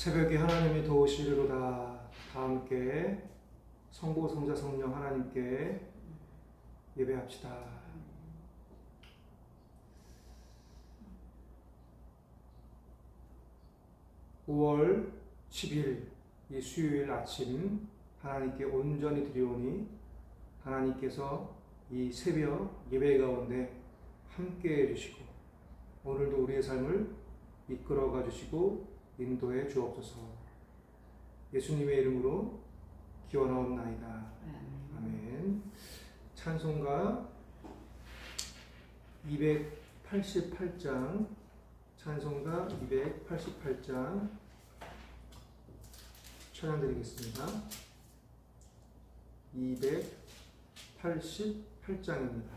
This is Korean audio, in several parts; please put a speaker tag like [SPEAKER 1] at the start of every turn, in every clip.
[SPEAKER 1] 새벽에 하나님이 도우시리로다. 다 함께 성부, 성자, 성령 하나님께 예배합시다. (5월 10일) 이 수요일 아침 하나님께 온전히 드리오니 하나님께서 이 새벽 예배 가운데 함께 해주시고 오늘도 우리의 삶을 이끌어가 주시고 인도해 주옵소서. 예수님의 이름으로 기원하옵나이다. 아멘. 찬송가 288장, 찬송가 288장 찬양드리겠습니다. 288장입니다.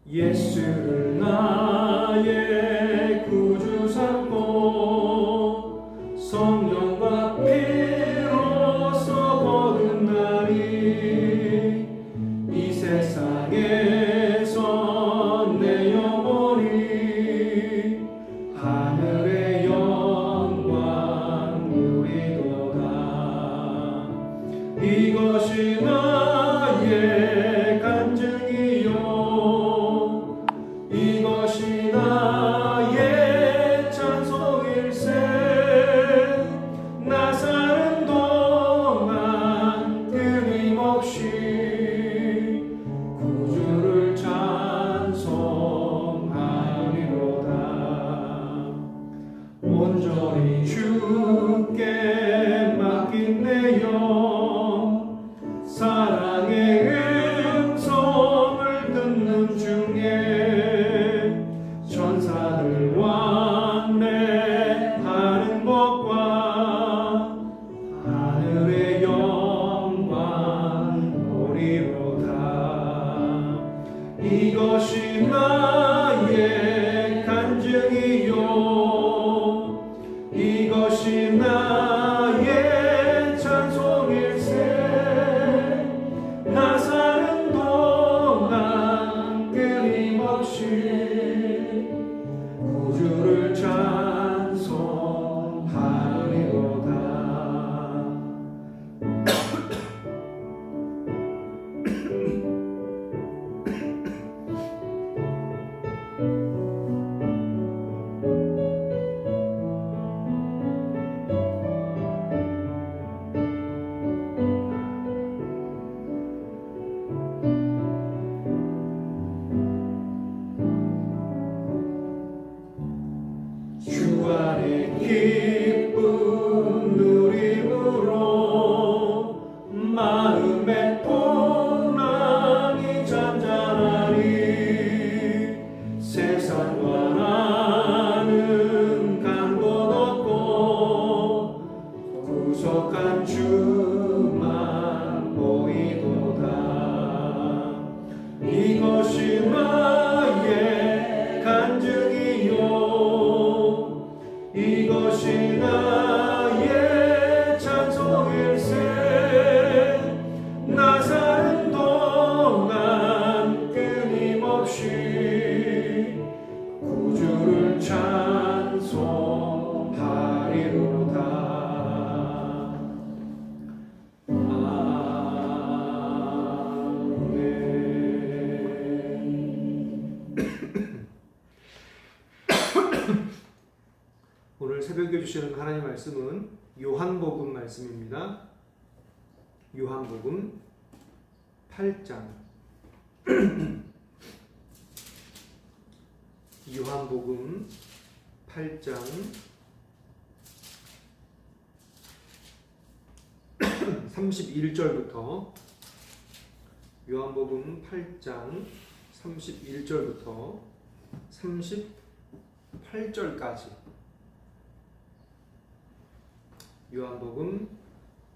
[SPEAKER 2] 예수를 나의 구주 삼고 성령과 피로써 거듭나리. 이 세상에서 내 영혼이 하늘의 영광 누리도다. 이것이 나의 간증이요 이것이 나의 찬송일세. 나 사는 동안 끊임없이 구주를 찬송하리로다. 온전히 주께 맡긴 내 영 사랑의 음성을 듣는 중에 천사들 왕래하는 것과 하늘의 영광 보리로다. 이것이 나의 간증이요 이것이 나의 찬송일세. 나 사는 동안 끊임없이 구주를 찬송하리로다. 주 안에 기쁨 누림으로 마음의 풍랑이 잔잔하니. 세상과 나는 간 곳 없고 구속한 주만 보이도다. 이것이 나의 간증이요 이것이 나의 찬송일세. 나 사는 동안 끊임없이 구주를 찬송하리로다.
[SPEAKER 1] 오늘 새벽에 주시는 하나님 말씀은 요한복음 말씀입니다. 요한복음 8장 요한복음 8장 31절부터 요한복음 8장 31절부터 38절까지 요한복음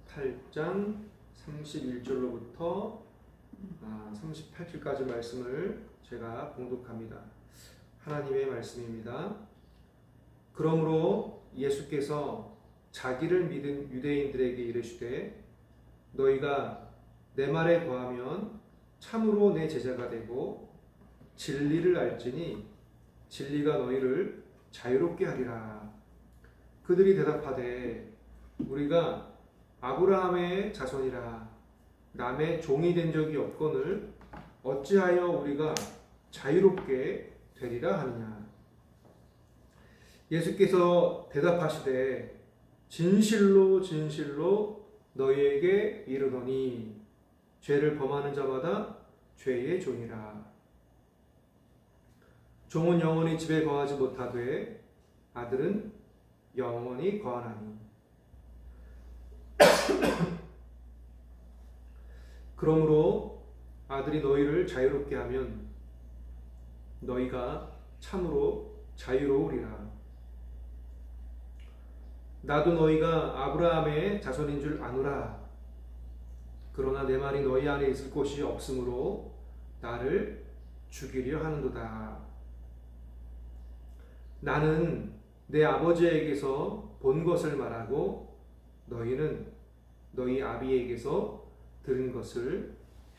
[SPEAKER 1] 8장 31절로부터 38절까지 말씀을 제가 봉독합니다. 하나님의 말씀입니다. 그러므로 예수께서 자기를 믿은 유대인들에게 이르시되 너희가 내 말에 거하면 참으로 내 제자가 되고 진리를 알지니 진리가 너희를 자유롭게 하리라. 그들이 대답하되 우리가 아브라함의 자손이라 남의 종이 된 적이 없거늘 어찌하여 우리가 자유롭게 되리라 하느냐. 예수께서 대답하시되 진실로 진실로 너희에게 이르노니 죄를 범하는 자마다 죄의 종이라. 종은 영원히 집에 거하지 못하되 아들은 영원히 거하나니. 그러므로 아들이 너희를 자유롭게 하면 너희가 참으로 자유로우리라. 나도 너희가 아브라함의 자손인 줄 아노라. 그러나 내 말이 너희 안에 있을 곳이 없으므로 나를 죽이려 하는도다. 나는 내 아버지에게서 본 것을 말하고 너희는 너희 아비에게서 들은 것을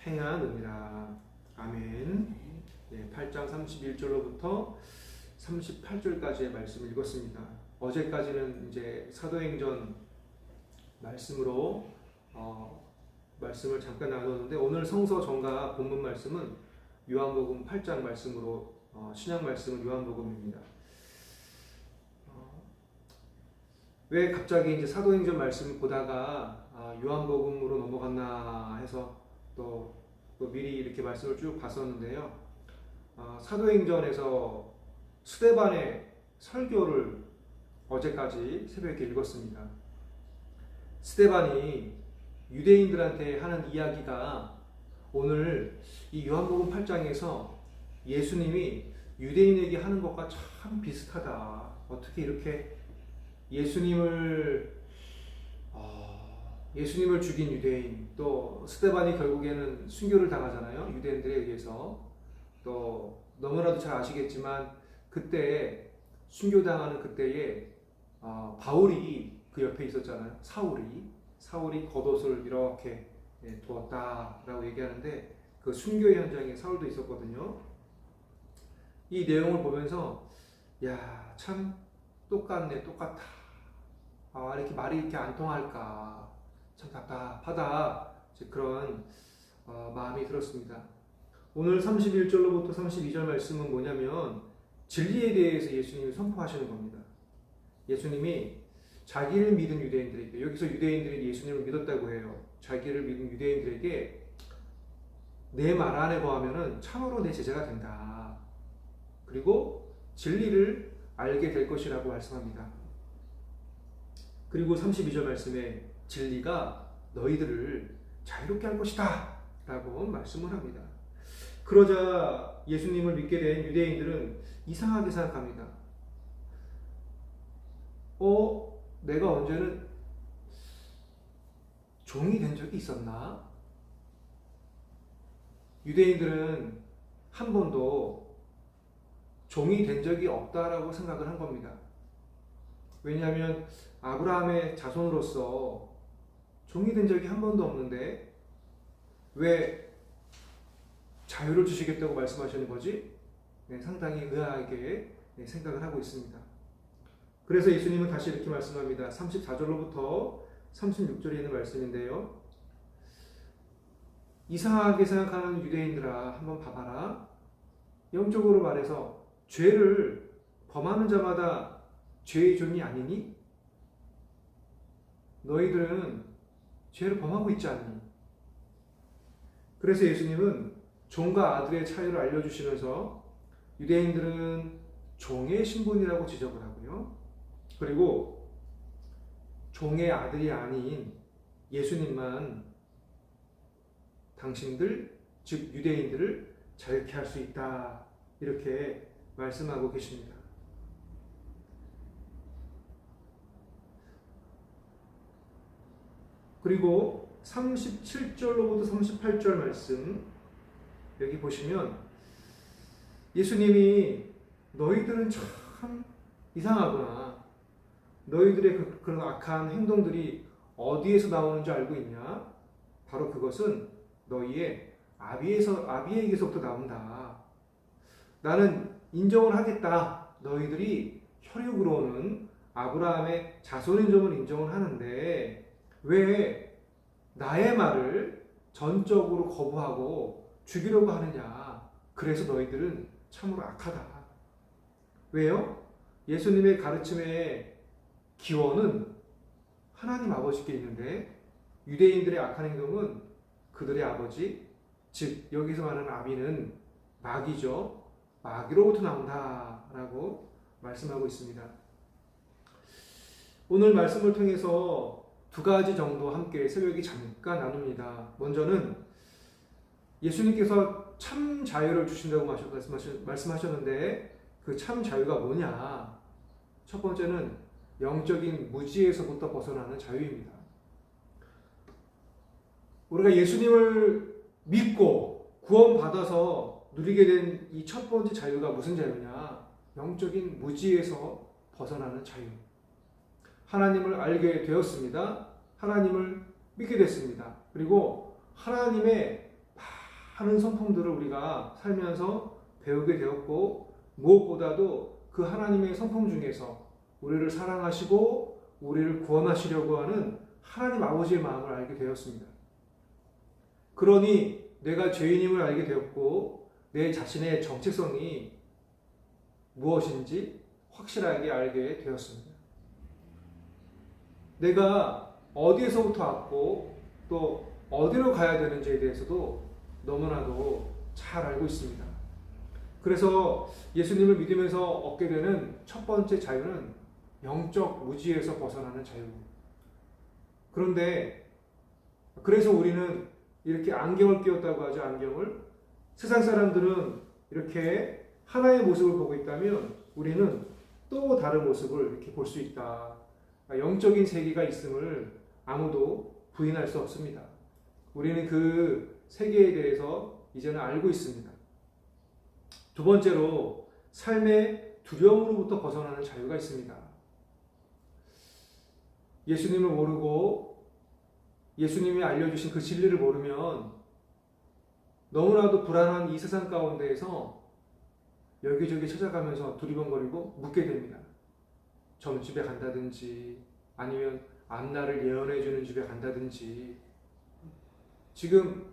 [SPEAKER 1] 행하느니라. 아멘. 네, 8장 31절로부터 38절까지의 말씀을 읽었습니다. 어제까지는 이제 사도행전 말씀으로 말씀을 잠깐 나눴는데 오늘 성서 전가 본문 말씀은 요한복음 8장 말씀으로 신약 말씀은 요한복음입니다. 왜 갑자기 이제 사도행전 말씀을 보다가 요한복음으로 넘어갔나 해서 또 미리 이렇게 말씀을 쭉 봤었는데요. 사도행전에서 스데반의 설교를 어제까지 새벽에 읽었습니다. 스데반이 유대인들한테 하는 이야기가 오늘 이 요한복음 8장에서 예수님이 유대인에게 하는 것과 참 비슷하다. 어떻게 이렇게 예수님을 죽인 유대인, 또 스데반이 결국에는 순교를 당하잖아요. 유대인들에 의해서. 또 너무나도 잘 아시겠지만 그때 순교당하는 그때에 바울이 그 옆에 있었잖아요. 사울이 겉옷을 이렇게 두었다라고 얘기하는데 그 순교 현장에 사울도 있었거든요. 이 내용을 보면서 야, 참 똑같다. 이렇게 말이 이렇게 안 통할까, 참 답답하다, 그런 마음이 들었습니다. 오늘 31절로부터 32절 말씀은 뭐냐면 진리에 대해서 예수님이 선포하시는 겁니다. 예수님이 자기를 믿은 유대인들에게, 여기서 유대인들이 예수님을 믿었다고 해요. 자기를 믿은 유대인들에게 내 말 안에 거하면은 참으로 내 제자가 된다. 그리고 진리를 알게 될 것이라고 말씀합니다. 그리고 32절 말씀에 진리가 너희들을 자유롭게 할 것이다 라고 말씀을 합니다. 그러자 예수님을 믿게 된 유대인들은 이상하게 생각합니다. 내가 언제는 종이 된 적이 있었나? 유대인들은 한 번도 종이 된 적이 없다라고 생각을 한 겁니다. 왜냐하면 아브라함의 자손으로서 종이 된 적이 한 번도 없는데 왜 자유를 주시겠다고 말씀하시는 거지? 상당히 의아하게 생각을 하고 있습니다. 그래서 예수님은 다시 이렇게 말씀합니다. 34절로부터 36절에 있는 말씀인데요. 이상하게 생각하는 유대인들아, 한번 봐봐라. 영적으로 말해서 죄를 범하는 자마다 죄의 종이 아니니? 너희들은 죄를 범하고 있지 않니? 그래서 예수님은 종과 아들의 차이를 알려주시면서 유대인들은 종의 신분이라고 지적을 하고요. 그리고 종의 아들이 아닌 예수님만 당신들, 즉 유대인들을 자유케 할 수 있다. 이렇게 말씀하고 계십니다. 그리고 37절로부터 38절 말씀 여기 보시면 예수님이 너희들은 참 이상하구나. 너희들의 그런 악한 행동들이 어디에서 나오는 줄 알고 있냐? 바로 그것은 너희의 아비에게서부터 나온다. 나는 인정을 하겠다. 너희들이 혈육으로는 아브라함의 자손인 점을 인정을 하는데 왜 나의 말을 전적으로 거부하고 죽이려고 하느냐? 그래서 너희들은 참으로 악하다. 왜요? 예수님의 가르침의 기원은 하나님 아버지께 있는데 유대인들의 악한 행동은 그들의 아버지, 즉 여기서 말하는 아비는 마귀죠. 마귀로부터 나온다라고 말씀하고 있습니다. 오늘 말씀을 통해서 두 가지 정도 함께 새벽에 잠깐 나눕니다. 먼저는 예수님께서 참 자유를 주신다고 말씀하셨는데 그 참 자유가 뭐냐? 첫 번째는 영적인 무지에서부터 벗어나는 자유입니다. 우리가 예수님을 믿고 구원받아서 누리게 된 이 첫 번째 자유가 무슨 자유냐? 영적인 무지에서 벗어나는 자유. 하나님을 알게 되었습니다. 하나님을 믿게 됐습니다. 그리고 하나님의 많은 성품들을 우리가 살면서 배우게 되었고 무엇보다도 그 하나님의 성품 중에서 우리를 사랑하시고 우리를 구원하시려고 하는 하나님 아버지의 마음을 알게 되었습니다. 그러니 내가 죄인임을 알게 되었고 내 자신의 정체성이 무엇인지 확실하게 알게 되었습니다. 내가 어디에서부터 왔고 또 어디로 가야 되는지에 대해서도 너무나도 잘 알고 있습니다. 그래서 예수님을 믿으면서 얻게 되는 첫 번째 자유는 영적 무지에서 벗어나는 자유입니다. 그런데 그래서 우리는 이렇게 안경을 끼웠다고 하죠. 안경을. 세상 사람들은 이렇게 하나의 모습을 보고 있다면 우리는 또 다른 모습을 이렇게 볼 수 있다. 영적인 세계가 있음을 아무도 부인할 수 없습니다. 우리는 그 세계에 대해서 이제는 알고 있습니다. 두 번째로 삶의 두려움으로부터 벗어나는 자유가 있습니다. 예수님을 모르고 예수님이 알려주신 그 진리를 모르면 너무나도 불안한 이 세상 가운데에서 여기저기 찾아가면서 두리번거리고 묻게 됩니다. 점집에 간다든지 아니면 앞날을 예언해주는 집에 간다든지. 지금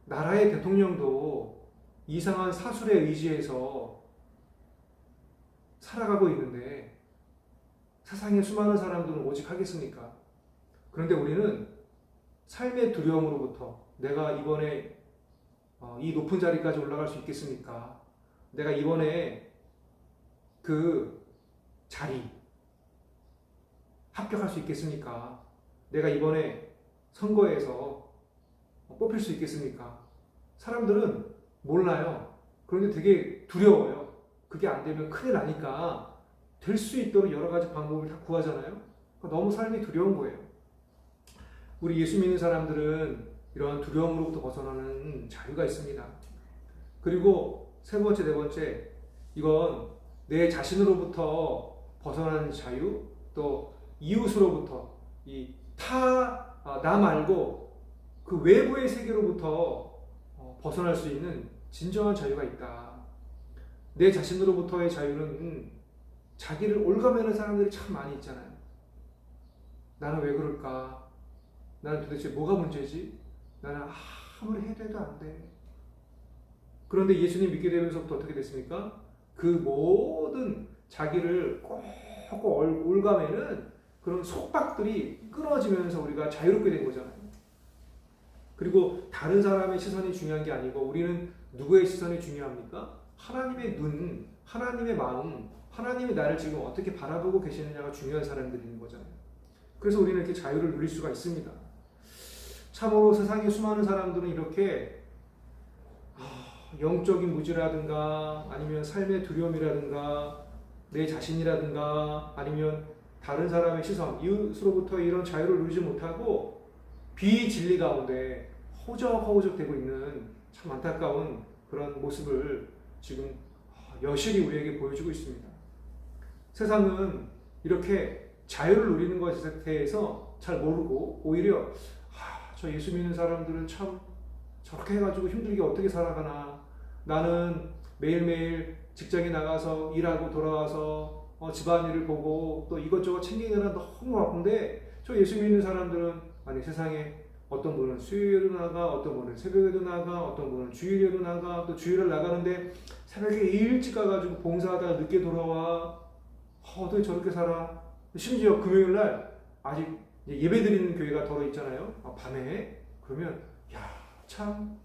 [SPEAKER 1] 나라의 대통령도 이상한 사술에 의지해서 살아가고 있는데 세상에 수많은 사람들은 오직 하겠습니까? 그런데 우리는 삶의 두려움으로부터 내가 이번에 이 높은 자리까지 올라갈 수 있겠습니까? 내가 이번에 그 자리 합격할 수 있겠습니까? 내가 이번에 선거에서 뽑힐 수 있겠습니까? 사람들은 몰라요. 그런데 되게 두려워요. 그게 안 되면 큰일 나니까 될 수 있도록 여러 가지 방법을 다 구하잖아요. 너무 삶이 두려운 거예요. 우리 예수 믿는 사람들은 이러한 두려움으로부터 벗어나는 자유가 있습니다. 그리고 세 번째, 네 번째, 이건 내 자신으로부터 벗어나는 자유, 또 이웃으로부터 나 말고 그 외부의 세계로부터 벗어날 수 있는 진정한 자유가 있다. 내 자신으로부터의 자유는 자기를 올가매는 사람들이 참 많이 있잖아요. 나는 왜 그럴까? 나는 도대체 뭐가 문제지? 나는 아무리 해도 안 돼. 그런데 예수님 믿게 되면서부터 어떻게 됐습니까? 그 모든 자기를 꼭 올가매는 그런 속박들이 끊어지면서 우리가 자유롭게 된 거잖아요. 그리고 다른 사람의 시선이 중요한 게 아니고 우리는 누구의 시선이 중요합니까? 하나님의 눈, 하나님의 마음, 하나님이 나를 지금 어떻게 바라보고 계시느냐가 중요한 사람들인 거잖아요. 그래서 우리는 이렇게 자유를 누릴 수가 있습니다. 참으로 세상의 수많은 사람들은 이렇게 영적인 무지라든가 아니면 삶의 두려움이라든가 내 자신이라든가 아니면 다른 사람의 시선, 이웃으로부터 이런 자유를 누리지 못하고 비진리 가운데 허우적허우적 되고 있는 참 안타까운 그런 모습을 지금 여실히 우리에게 보여주고 있습니다. 세상은 이렇게 자유를 누리는 것에 대해서 잘 모르고 오히려 저 예수 믿는 사람들은 참 저렇게 해가지고 힘들게 어떻게 살아가나, 나는 매일매일 직장에 나가서 일하고 돌아와서 집안일을 보고 또 이것저것 챙기느라 너무 바쁜데 저 예수 믿는 사람들은 아니 세상에 어떤 분은 수요일에도 나가, 어떤 분은 새벽에도 나가, 어떤 분은 주일에도 나가, 또 주일을 나가는데 새벽에 일찍 가가지고 봉사하다가 늦게 돌아와. 어떻게 저렇게 살아? 심지어 금요일날 아직 예배 드리는 교회가 더러 있잖아요. 밤에. 그러면 참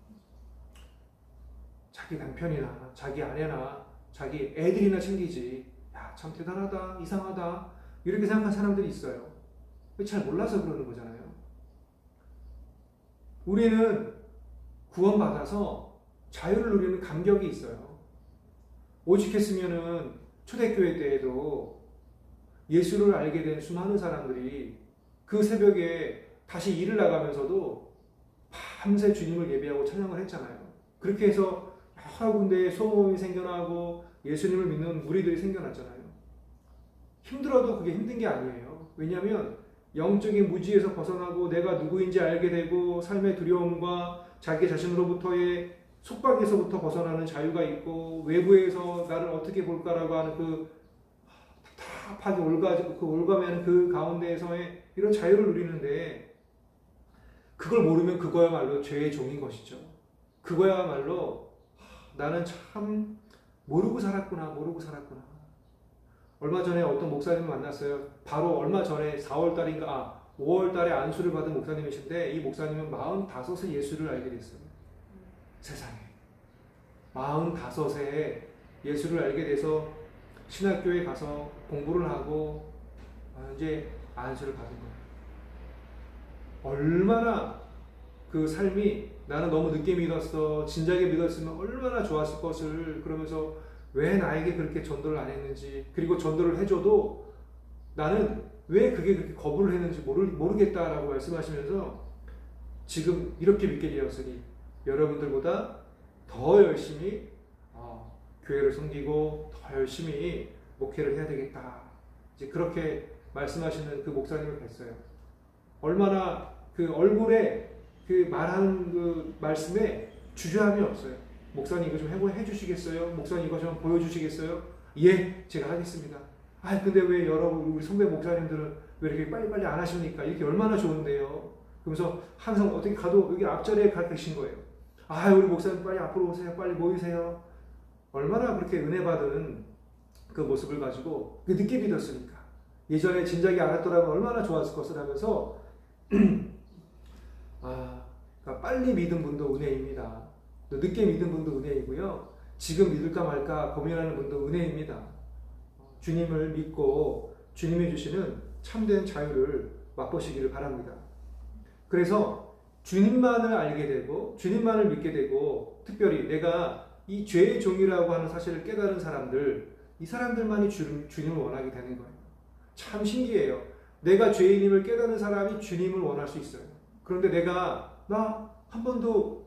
[SPEAKER 1] 자기 남편이나 자기 아내나 자기 애들이나 챙기지. 참 대단하다, 이상하다, 이렇게 생각하는 사람들이 있어요. 잘 몰라서 그러는 거잖아요. 우리는 구원받아서 자유를 누리는 감격이 있어요. 오직했으면은 초대교회 때에도 예수를 알게 된 수많은 사람들이 그 새벽에 다시 일을 나가면서도 밤새 주님을 예배하고 찬양을 했잖아요. 그렇게 해서 여러 군데에 소모임이 생겨나고 예수님을 믿는 무리들이 생겨났잖아요. 힘들어도 그게 힘든 게 아니에요. 왜냐하면 영적인 무지에서 벗어나고 내가 누구인지 알게 되고 삶의 두려움과 자기 자신으로부터의 속박에서부터 벗어나는 자유가 있고 외부에서 나를 어떻게 볼까라고 하는 그 답답하게 올가매는 그 가운데에서의 이런 자유를 누리는데 그걸 모르면 그거야말로 죄의 종인 것이죠. 그거야말로 나는 참 모르고 살았구나. 얼마 전에 어떤 목사님을 만났어요. 바로 얼마 전에 4월달인가 5월달에 안수를 받은 목사님이신데 이 목사님은 45세 예수를 알게 됐어요. 세상에 45세 예수를 알게 돼서 신학교에 가서 공부를 하고 이제 안수를 받은 거예요. 얼마나 그 삶이 나는 너무 늦게 믿었어, 진작에 믿었으면 얼마나 좋았을 것을, 그러면서 왜 나에게 그렇게 전도를 안 했는지, 그리고 전도를 해줘도 나는 왜 그게 그렇게 거부를 했는지 모르겠다라고 말씀하시면서 지금 이렇게 믿게 되었으니 여러분들보다 더 열심히 교회를 섬기고 더 열심히 목회를 해야 되겠다. 이제 그렇게 말씀하시는 그 목사님을 뵀어요. 얼마나 그 얼굴에 그 말하는 그 말씀에 주저함이 없어요. 목사님 이거 좀 해주시겠어요? 목사님 이거 좀 보여주시겠어요? 예, 제가 하겠습니다. 근데 왜 여러분 우리 선배 목사님들은 왜 이렇게 빨리빨리 안 하십니까? 이렇게 얼마나 좋은데요. 그러면서 항상 어떻게 가도 여기 앞자리에 가 계신 거예요. 우리 목사님 빨리 앞으로 오세요. 빨리 모이세요. 얼마나 그렇게 은혜 받은 그 모습을 가지고 늦게 믿었으니까. 예전에 진작에 알았더라면 얼마나 좋았을 것을 하면서 그러니까 빨리 믿은 분도 은혜입니다. 또 늦게 믿은 분도 은혜이고요. 지금 믿을까 말까 고민하는 분도 은혜입니다. 주님을 믿고 주님이 주시는 참된 자유를 맛보시기를 바랍니다. 그래서 주님만을 알게 되고 주님만을 믿게 되고 특별히 내가 이 죄의 종이라고 하는 사실을 깨달은 사람들, 이 사람들만이 주님을 원하게 되는 거예요. 참 신기해요. 내가 죄인임을 깨닫는 사람이 주님을 원할 수 있어요. 그런데 나 한 번도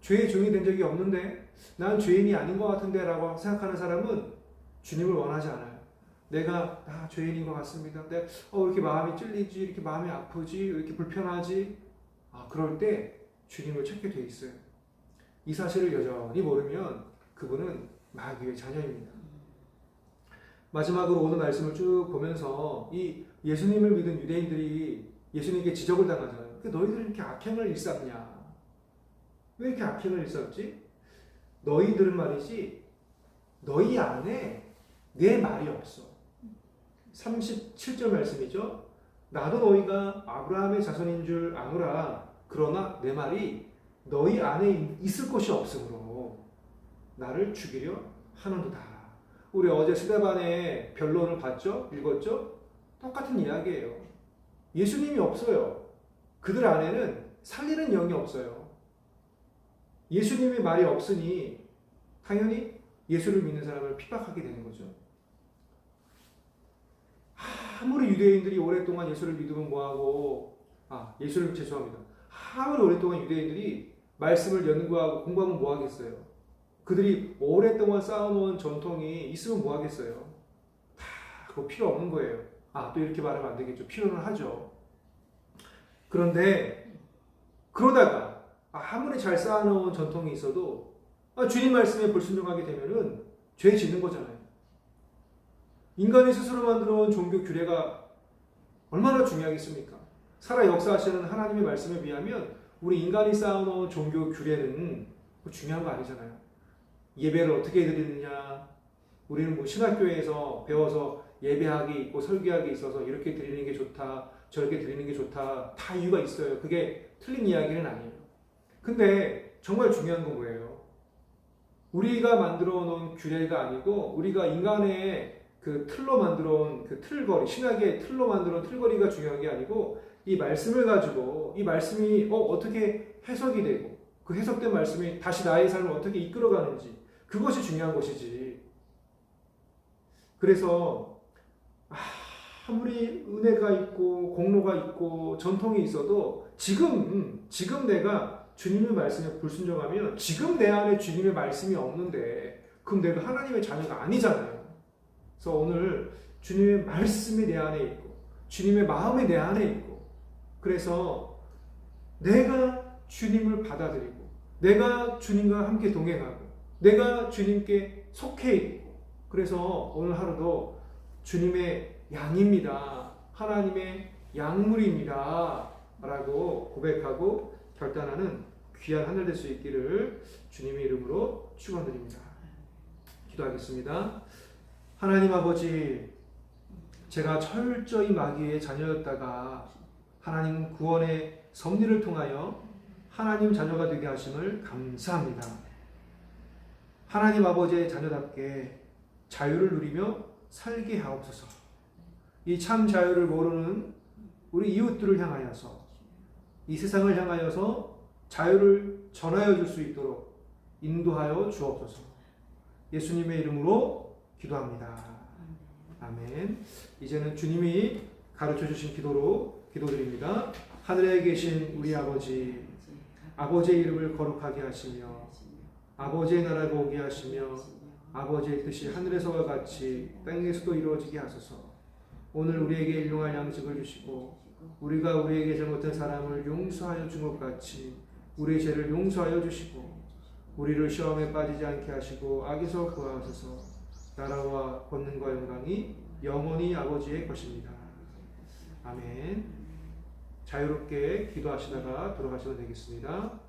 [SPEAKER 1] 죄의 종이 된 적이 없는데, 난 죄인이 아닌 것 같은데 라고 생각하는 사람은 주님을 원하지 않아요. 내가 죄인인 것 같습니다. 근데 왜 이렇게 마음이 찔리지? 이렇게 마음이 아프지? 왜 이렇게 불편하지? 그럴 때 주님을 찾게 돼 있어요. 이 사실을 여전히 모르면 그분은 마귀의 자녀입니다. 마지막으로 오늘 말씀을 쭉 보면서 이 예수님을 믿은 유대인들이 예수님께 지적을 당하잖아요. 너희들은 이렇게 악행을 일삼냐? 왜 이렇게 악행을 일삼지? 너희들은 말이지, 너희 안에 내 말이 없어. 37절 말씀이죠. 나도 너희가 아브라함의 자손인 줄 아노라. 그러나 내 말이 너희 안에 있을 것이 없으므로 나를 죽이려 하는도다. 우리 어제 스데반의 변론을 봤죠? 읽었죠? 똑같은 이야기예요. 예수님이 없어요. 그들 안에는 살리는 영이 없어요. 예수님의 말이 없으니 당연히 예수를 믿는 사람을 핍박하게 되는 거죠. 아무리 유대인들이 오랫동안 예수를 믿으면 뭐하고, 죄송합니다. 아무리 오랫동안 유대인들이 말씀을 연구하고 공부하면 뭐 하겠어요? 그들이 오랫동안 쌓아놓은 전통이 있으면 뭐 하겠어요? 다 그거 필요 없는 거예요. 또 이렇게 말하면 안 되겠죠. 필요는 하죠. 그런데 그러다가 아무리 잘 쌓아놓은 전통이 있어도 주님 말씀에 불순종하게 되면은 죄 짓는 거잖아요. 인간이 스스로 만들어온 종교 규례가 얼마나 중요하겠습니까? 살아 역사하시는 하나님의 말씀에 비하면 우리 인간이 쌓아놓은 종교 규례는 중요한 거 아니잖아요. 예배를 어떻게 드리느냐, 우리는 뭐 신학교에서 배워서 예배학이 있고 설교학이 있어서 이렇게 드리는 게 좋다, 저렇게 드리는 게 좋다, 다 이유가 있어요. 그게 틀린 이야기는 아니에요. 근데 정말 중요한 건 뭐예요? 우리가 만들어 놓은 규례가 아니고 우리가 인간의 그 틀로 만들어 온 그 틀거리, 신학의 틀로 만들어 온 틀거리가 중요한 게 아니고 이 말씀을 가지고 이 말씀이 어떻게 해석이 되고 그 해석된 말씀이 다시 나의 삶을 어떻게 이끌어가는지 그것이 중요한 것이지. 그래서 아무리 은혜가 있고 공로가 있고 전통이 있어도 지금 내가 주님의 말씀에 불순종하면 지금 내 안에 주님의 말씀이 없는데 그럼 내가 하나님의 자녀가 아니잖아요. 그래서 오늘 주님의 말씀이 내 안에 있고 주님의 마음이 내 안에 있고 그래서 내가 주님을 받아들이고 내가 주님과 함께 동행하고 내가 주님께 속해 있고 그래서 오늘 하루도 주님의 양입니다. 하나님의 양물입니다. 라고 고백하고 결단하는 귀한 한 날 될 수 있기를 주님의 이름으로 축원드립니다. 기도하겠습니다. 하나님 아버지, 제가 철저히 마귀의 자녀였다가 하나님 구원의 섭리를 통하여 하나님 자녀가 되게 하심을 감사합니다. 하나님 아버지의 자녀답게 자유를 누리며 살게 하옵소서. 이 참 자유를 모르는 우리 이웃들을 향하여서 이 세상을 향하여서 자유를 전하여 줄 수 있도록 인도하여 주옵소서. 예수님의 이름으로 기도합니다. 아멘. 이제는 주님이 가르쳐 주신 기도로 기도드립니다. 하늘에 계신 우리 아버지, 아버지의 이름을 거룩하게 하시며 아버지의 나라가 오게 하시며 아버지의 뜻이 하늘에서와 같이 땅에서도 이루어지게 하소서. 오늘 우리에게 일용할 양식을 주시고 우리가 우리에게 잘못한 사람을 용서하여 준 것 같이 우리의 죄를 용서하여 주시고 우리를 시험에 빠지지 않게 하시고 악에서 구하소서. 나라와 권능과 영광이 영원히 아버지의 것입니다. 아멘. 자유롭게 기도하시다가 돌아가셔도 되겠습니다.